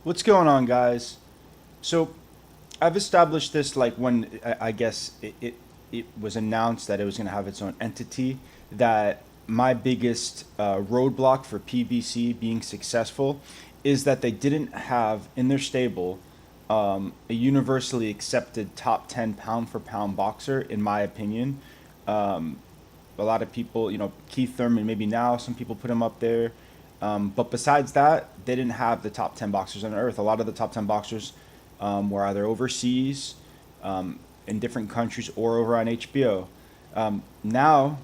What's going on, guys? So I've established this like when I guess it was announced that it was going to have its own entity. That my biggest roadblock for PBC being successful is that they didn't have in their stable a universally accepted top 10 pound for pound boxer, in my opinion. Um, a lot of people, Keith Thurman, maybe now some people put him up there. But besides that, they didn't have the top 10 boxers on earth. A lot of the top 10 boxers were either overseas, in different countries, or over on HBO. Now,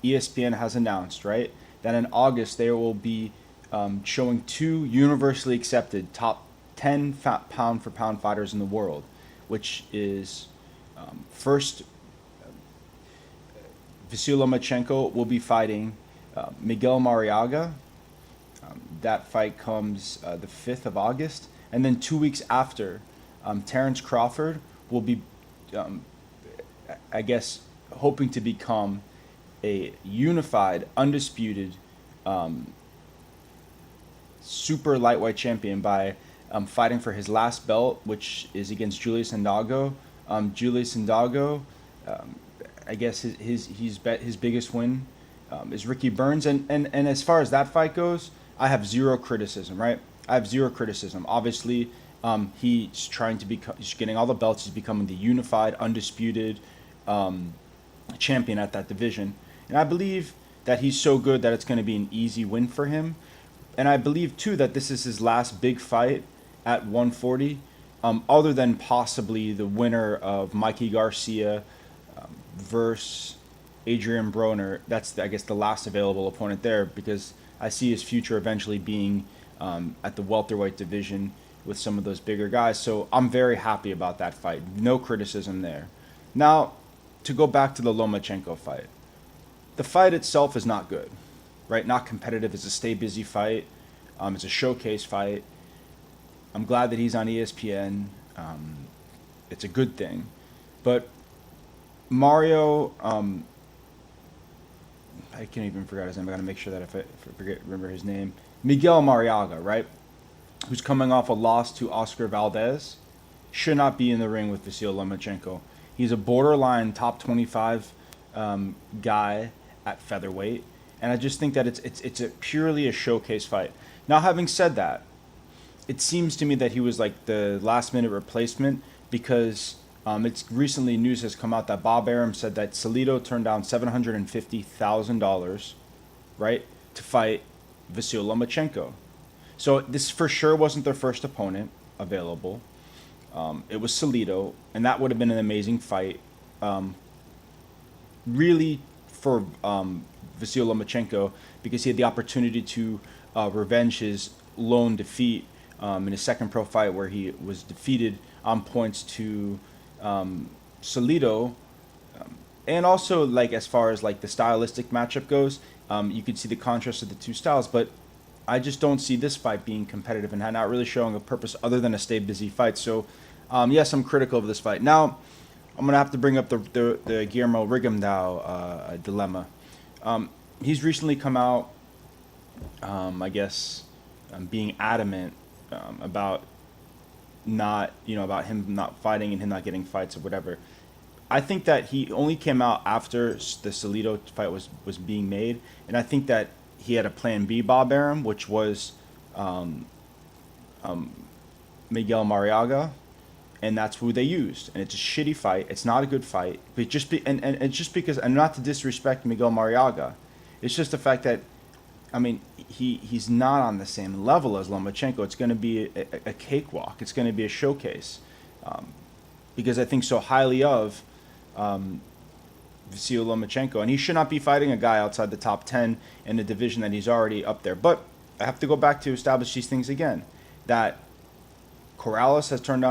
ESPN has announced, right, that in August they will be showing two universally accepted top 10 pound for pound fighters in the world, which is first, Vasyl Lomachenko will be fighting Miguel Mariaga. That fight comes the 5th of August. And then 2 weeks after, Terrance Crawford will be, um, I guess, hoping to become a unified, undisputed super lightweight champion by fighting for his last belt, which is against Julius Indago. Julius Indago, um, I guess his biggest win is Ricky Burns, and as far as that fight goes, I have zero criticism. Right, I have zero criticism. Obviously, he's trying to become, he's getting all the belts. He's becoming the unified, undisputed champion at that division, and I believe that he's so good that it's going to be an easy win for him. And I believe too that this is his last big fight at 140, other than possibly the winner of Mikey Garcia versus Adrian Broner. That's, I guess, the last available opponent there, because I see his future eventually being at the welterweight division with some of those bigger guys. So I'm very happy about that fight. No criticism there. Now, to go back to the Lomachenko fight, the fight itself is not good, right? Not competitive. It's a stay busy fight. It's a showcase fight. I'm glad that he's on ESPN. It's a good thing. But Mario, I can't even forget his name. I gotta make sure that if I forget, remember his name. Miguel Mariaga, right? Who's coming off a loss to Oscar Valdez, should not be in the ring with Vasyl Lomachenko. He's a borderline top 25 guy at featherweight, and I just think that it's a purely a showcase fight. Now, having said that, it seems to me that he was like the last minute replacement, because it's recently news has come out that Bob Arum said that Salido turned down $750,000, right, to fight Vasyl Lomachenko. So this for sure wasn't their first opponent available. It was Salido, and that would have been an amazing fight. Really, for Vasyl Lomachenko, because he had the opportunity to revenge his lone defeat in his second pro fight, where he was defeated on points to Salido, and also, like, as far as like the stylistic matchup goes, you could see the contrast of the two styles. But I just don't see this fight being competitive and not really showing a purpose other than a stay busy fight. So, yes, I'm critical of this fight. Now, I'm gonna have to bring up the Guillermo Rigondeaux dilemma. He's recently come out, I guess, being adamant about not, about him not fighting and him not getting fights or whatever. I think that he only came out after the Salido fight was being made, and I think that he had a plan B, Bob Arum, which was um, um, Miguel Mariaga, and that's who they used. And it's a shitty fight. It's not a good fight, but and it's just because, and not to disrespect Miguel Mariaga, it's just the fact that, I mean, he's not on the same level as Lomachenko. It's going to be a cakewalk. It's going to be a showcase, um, because I think so highly of um, Vasyl Lomachenko, and he should not be fighting a guy outside the top 10 in a division that he's already up there. But I have to go back to establish these things again. That Corrales has turned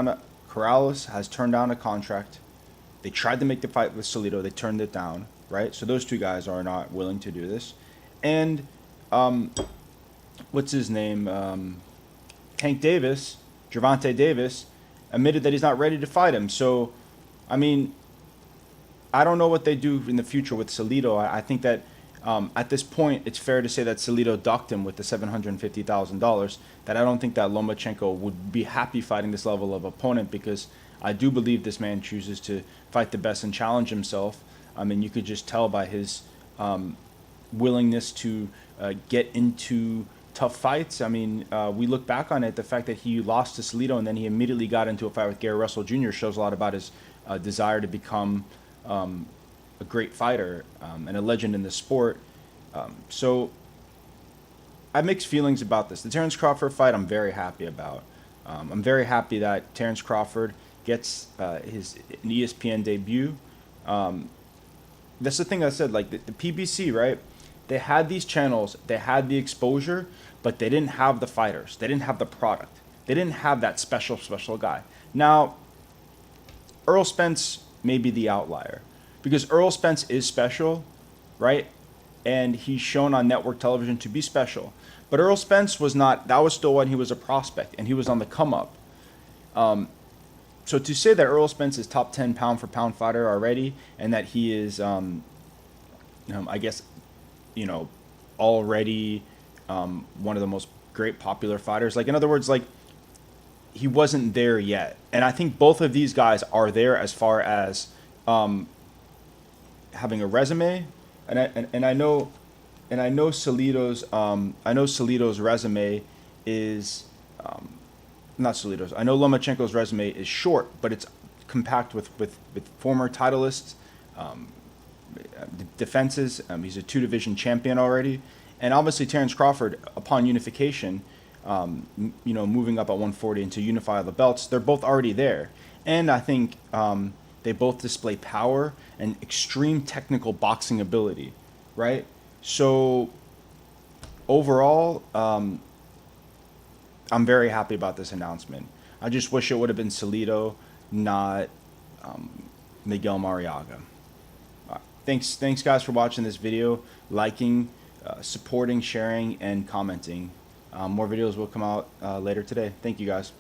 down a contract. They tried to make the fight with Salido. They turned it down. Right. So those two guys are not willing to do this. And um, what's his name? Tank Davis, Gervonta Davis, admitted that he's not ready to fight him. So, I mean, I don't know what they do in the future with Salido. I think that At this point, it's fair to say that Salido ducked him with the $750,000. That I don't think that Lomachenko would be happy fighting this level of opponent, because I do believe this man chooses to fight the best and challenge himself. I mean, you could just tell by his willingness to get into tough fights. I mean, we look back on it, the fact that he lost to Salido and then he immediately got into a fight with Gary Russell Jr. shows a lot about his desire to become a great fighter and a legend in the sport. So I have mixed feelings about this. The Terrance Crawford fight, I'm very happy about. I'm very happy that Terrance Crawford gets his an ESPN debut. That's the thing I said, like the PBC, right? They had these channels, they had the exposure, but they didn't have the fighters. They didn't have the product. They didn't have that special guy. Now, Earl Spence may be the outlier, because Earl Spence is special, right? And he's shown on network television to be special. But Earl Spence was not, that was still when he was a prospect and he was on the come up. So to say that Earl Spence is top 10 pound for pound fighter already, and that he is, I guess, already one of the most great popular fighters. Like, in other words, like, he wasn't there yet. And I think both of these guys are there as far as having a resume. And I know Salido's resume is not Salido's. I know Lomachenko's resume is short, but it's compact with former titleists, defenses. He's a 2-division champion already, and obviously Terrance Crawford, upon unification, moving up at 140 and to unify the belts, they're both already there, and I think they both display power and extreme technical boxing ability, right? So overall, I'm very happy about this announcement. I just wish it would have been Salido, not Miguel Mariaga. Thanks guys for watching this video, liking, supporting, sharing, and commenting. More videos will come out later today. Thank you guys.